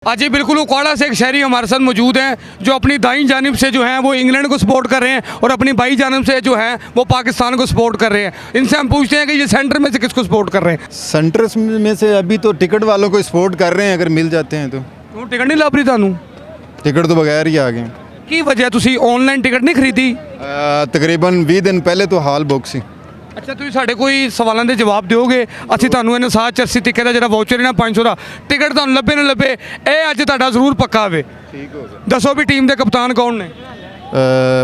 आज ये बिल्कुल उकाड़ा से एक शहरी हमारे साथ मौजूद हैं जो अपनी दाईं जानिब से जो हैं वो इंग्लैंड को सपोर्ट कर रहे हैं और अपनी बाईं जानिब से जो हैं वो पाकिस्तान को सपोर्ट कर रहे हैं। इनसे हम पूछते हैं कि ये सेंटर में से किसको सपोर्ट कर रहे हैं। सेंटर में से अभी तो टिकट वालों को सपोर्ट कर रहे हैं, अगर मिल जाते हैं तो। क्यों टिकट नहीं लभ रही थानू? टिकट तो बगैर ही आ गए। की वजह तुसी ऑनलाइन टिकट नहीं खरीदी? तकरीबन 20 दिन पहले तो हाल बुक सी। अच्छा ਤੁਸੀਂ ਸਾਡੇ ਕੋਈ ਸਵਾਲਾਂ ਦੇ ਜਵਾਬ ਦਿਓਗੇ? ਅਸੀਂ ਤੁਹਾਨੂੰ ਇਹਨਾਂ ਸਾਥ ਚਰਸੀ ਟਿਕਟ ਦਾ ਜਿਹੜਾ ਵਾਊਚਰ ਹੈ ਨਾ 500 ਦਾ ਟਿਕਟ ਤੁਹਾਨੂੰ ਲੱਭੇ ਨਾ ਲੱਭੇ ਇਹ ਅੱਜ ਤੁਹਾਡਾ ਜ਼ਰੂਰ ਪੱਕਾ ਹੋਵੇ। ठीक हो गया। ਦੱਸੋ ਵੀ ਟੀਮ ਦੇ ਕਪਤਾਨ ਕੌਣ ਨੇ?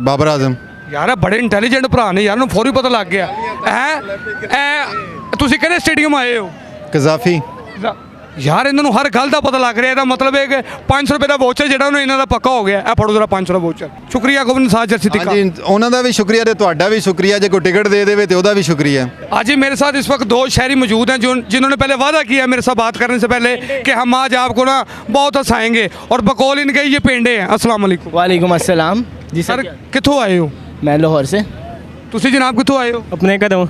बाबर आजम। ਯਾਰ ਇਹ ਬੜੇ ਇੰਟੈਲੀਜੈਂਟ ਭਰਾ ਨੇ ਯਾਰ, ਨੂੰ ਫੌਰੀ ਪਤਾ ਲੱਗ ਗਿਆ ਹੈ। ਤੁਸੀਂ ਕਿਹੜੇ ਸਟੇਡੀਅਮ ਆਏ ਹੋ? कजाफी। ਯਾਰ ਇਹਨਾਂ ਨੂੰ ਹਰ ਗੱਲ ਦਾ ਪਤਾ ਲੱਗ ਰਿਹਾ। ਇਹਦਾ ਮਤਲਬ ਹੈ ਕਿ 500 ਰੁਪਏ ਦਾ ਵਾਊਚਰ ਜਿਹੜਾ ਉਹਨੂੰ ਇਹਨਾਂ ਦਾ ਪੱਕਾ ਹੋ ਗਿਆ। ਇਹ ਫੜੋ ਜਰਾ 500 ਦਾ ਵਾਊਚਰ। ਸ਼ੁਕਰੀਆ ਗੋਬਿੰਦ ਸਾਥ ਜਰਸੀ ਟਿਕਟ। ਹਾਂਜੀ, ਉਹਨਾਂ ਦਾ ਵੀ ਸ਼ੁਕਰੀਆ ਤੇ ਤੁਹਾਡਾ ਵੀ ਸ਼ੁਕਰੀਆ। ਜੇ ਕੋਈ ਟਿਕਟ दे देवे तो ਉਹਦਾ भी शुक्रिया। आज ही मेरे साथ इस वक्त दो शहरी मौजूद हैं जो जिन्होंने पहले वादा किया मेरे साथ बात करने से पहले कि हम आज आपको ना बहुत हंसाएंगे और बकौल इनके ये पेंडे हैं। अस्सलाम वालेकुम। वालेकुम अस्सलाम जी सर सर। कित्थों आए हो? मैं लाहौर से तुसी जनाब कित्थों आए हो? अपने घरों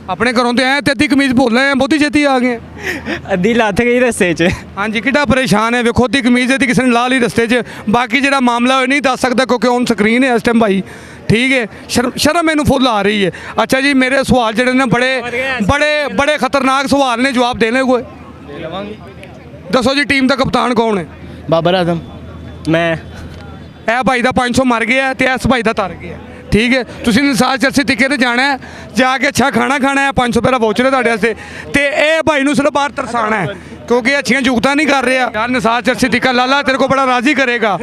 अपने घरों तो आए ते अद्धी कमीज बोल रहे हैं, बहुती छेती आ गए। अद्धी लत्थ गई रस्ते च। हाँ जी, कितना परेशान है वेखो अद्धी कमीज दी किसी ने ला ली रस्ते च। बाकी जो मामला है नहीं दस सकता क्योंकि ऑन स्क्रीन है इस टाइम भाई। ठीक है, शर्म मैनू फुल आ रही है। अच्छा जी, मेरे सवाल जड़े ने बड़े बड़े बड़े खतरनाक सवाल ने, जवाब देने कोई दसो जी टीम का कप्तान कौन है? बाबर आजम। मैं ਇਹ ਭਾਈ ਦਾ 500 ਮਰ ਗਿਆ ਤੇ ਇਸ ਭਾਈ ਦਾ ਤਰ ਗਿਆ। ਠੀਕ ਹੈ, ਤੁਸੀਂ ਨਿਸਾਰ ਚਰਸੀ ਟਿੱਕੇ ਤੇ ਜਾਣਾ ਹੈ, ਜਾ ਕੇ ਅੱਛਾ ਖਾਣਾ ਖਾਣਾ ਹੈ। 500 ਰੁਪਏ ਦਾ ਵਾਊਚਰ ਹੈ ਤੁਹਾਡੇ ਵਾਸਤੇ ਤੇ ਇਹ ਭਾਈ ਨੂੰ ਸਿਰਫ ਬਾਹਰ ਤਰਸਾਣਾ ਹੈ ਕਿਉਂਕਿ ਅੱਛੀਆਂ ਜੁਗਤਾਂ ਨਹੀਂ ਕਰ ਰਿਹਾ। ਯਾਰ ਨਿਸਾਰ ਚਰਸੀ ਟਿੱਕਾ ਲਾਲਾ ਤੇਰੇ ਕੋ ਬੜਾ ਰਾਜ਼ੀ ਕਰੇਗਾ।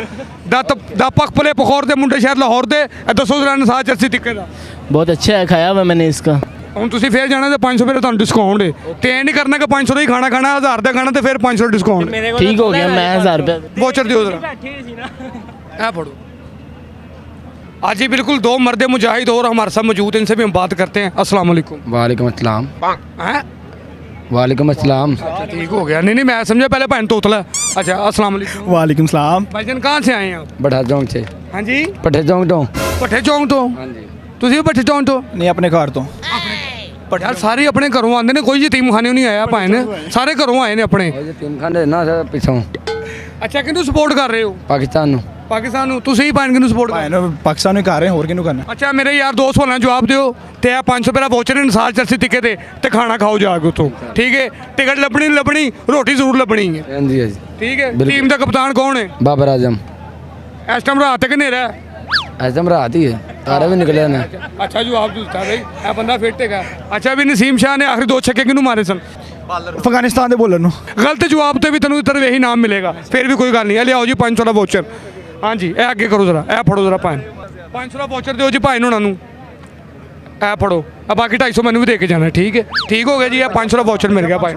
ਦਾ ਪਖਪਲੇ ਪਖੌਰ ਦੇ ਮੁੰਡੇ ਸ਼ਹਿਰ ਲਾਹੌਰ ਦੇ। ਇਹ ਦੱਸੋ ਜਰਾ ਨਿਸਾਰ ਚਰਸੀ ਟਿੱਕੇ ਦਾ। बहुत अच्छा है, खाया हुआ मैंने इसका। ਹੁਣ ਤੁਸੀਂ ਫੇਰ ਜਾਣਾ ਤੇ 500 ਰੁਪਏ ਦਾ ਤੁਹਾਨੂੰ ਡਿਸਕਾਊਂਟ ਹੈ ਤੇ ਇਹ ਨਹੀਂ ਕਰਨਾ ਕਿ 500 ਦਾ ਹੀ ਖਾਣਾ ਖਾਣਾ, 1000 ਦਾ ਖਾਣਾ ਤੇ ਫਿਰ 500 ਦਾ ਡਿਸਕਾਊਂਟ। ठीक हो गया, मैं 1000 रुपये। वाउचर दियो जरा। ए पढ़ो। आज ही बिल्कुल दो मर्द मुजाहिद और हमारे साथ मौजूद हैं, इनसे भी हम बात करते हैं। अस्सलाम वालेकुम। वालेकुम अस्सलाम। हैं? वालेकुम अस्सलाम। ठीक हो गया। नहीं मैं समझा पहले भैन तोतला। अच्छा अस्सलाम वालेकुम। वालेकुम सलाम। भाईजान कहाँ से आए हैं आप? भट्टा चौक से। हाँ जी, भट्टे चौक तो। भट्टे चौक तो। हाँ जी। ਤੁਸੀਂ ਵੀ ਭੱਠੇ ਚੌਂਕ ਤੋਂ? नहीं अपने घर तो। ਯਾਰ ਸਾਰੇ ਆਪਣੇ ਘਰੋਂ ਆਉਂਦੇ ਨੇ, ਕੋਈ ਯਤੀਮ ਖਾਨੇ ਨਹੀਂ ਆਇਆ ਭਾਈ ਨੇ, ਸਾਰੇ ਘਰੋਂ ਆਏ ਨੇ ਆਪਣੇ। ਉਹ ਤਿੰਨ ਖੰਡੇ ਨਾ ਸਰ ਪਿੱਛੋਂ ਅੱਛਾ ਕਿਹਨੂੰ ਸਪੋਰਟ ਕਰ ਰਹੇ ਹੋ? ਪਾਕਿਸਤਾਨ ਨੂੰ। ਪਾਕਿਸਤਾਨ ਨੂੰ। ਤੁਸੀਂ ਹੀ ਭਾਈ ਕਿਹਨੂੰ ਸਪੋਰਟ ਕਰ ਰਹੇ ਹੋ? भाई पाकिस्तान में कर रहे हैं और किनू करना। ਅੱਛਾ ਮੇਰੇ ਯਾਰ ਦੋ ਸਵਾਲਾਂ ਦਾ ਜਵਾਬ ਦਿਓ ਤੇ ਆ 500 ਰੁਪਏ ਦਾ ਵਾਊਚਰ ਹੈ ਨਿਸਾਰ ਚਰਸੀ ਟਿੱਕੇ ਤੇ ਖਾਣਾ ਖਾਓ ਜਾ ਕੇ ਉੱਥੋਂ। ਠੀਕ ਹੈ, ਟਿਕਟ ਲੱਭਣੀ ਨਹੀਂ ਲੱਭਣੀ, ਰੋਟੀ ਜ਼ਰੂਰ ਲੱਭਣੀ ਹੈ। ਹਾਂਜੀ ਹਾਂਜੀ। ਠੀਕ ਹੈ, ਬਿਲਕੁਲ। ਟੀਮ ਦਾ ਕਪਤਾਨ ਕੌਣ ਹੈ ਬਾਬਰ ਆਜ਼ਮ। ਇਸ ਟਾਈਮ ਰਾਤ ਤੱਕ ਹਨੇਰਾ ਹੈ। ਐਸਮ ਰਾਤ ਹੀ ਹੈ, ਤਾਰੇ ਵੀ ਨਿਕਲੇ ਨੇ। ਅੱਛਾ ਜਵਾਬ ਦਿੱਤਾ ਬਈ, ਇਹ ਬੰਦਾ ਫਿੱਟ ਹੈਗਾ। ਅੱਛਾ ਵੀ ਨਸੀਮ ਸ਼ਾਹ ਨੇ ਆਖਰੀ 2 ਛੱਕੇ ਕਿਹਨੂੰ ਮਾਰੇ ਸਨ? अफगानिस्तान दे बोलन नू। ਗਲਤ ਜਵਾਬ ਤੇ ਵੀ ਤੈਨੂੰ ਇੱਧਰ ਇਹੀ ਨਾਮ ਮਿਲੇਗਾ। ਫਿਰ ਵੀ ਕੋਈ ਗੱਲ ਨਹੀਂ। ਇਹ ਲਿਆਓ ਜੀ 500 ਦਾ ਵਾਊਚਰ। ਹਾਂਜੀ ਇਹ ਅੱਗੇ ਕਰੋ ਜ਼ਰਾ, ਇਹ ਫੜੋ ਜ਼ਰਾ ਭਾਈ 500 ਦਾ ਵਾਊਚਰ ਦਿਓ ਜੀ ਭਾਈ ਨੂੰ ਉਹਨਾਂ ਨੂੰ। ਇਹ ਫੜੋ, ਆ ਬਾਕੀ 250 ਮੈਨੂੰ ਵੀ ਦੇ ਕੇ ਜਾਣਾ। ਠੀਕ ਹੈ, ਠੀਕ ਹੋ ਗਿਆ ਜੀ। ਇਹ 500 ਦਾ ਵਾਊਚਰ ਮਿਲ ਗਿਆ ਭਾਈ।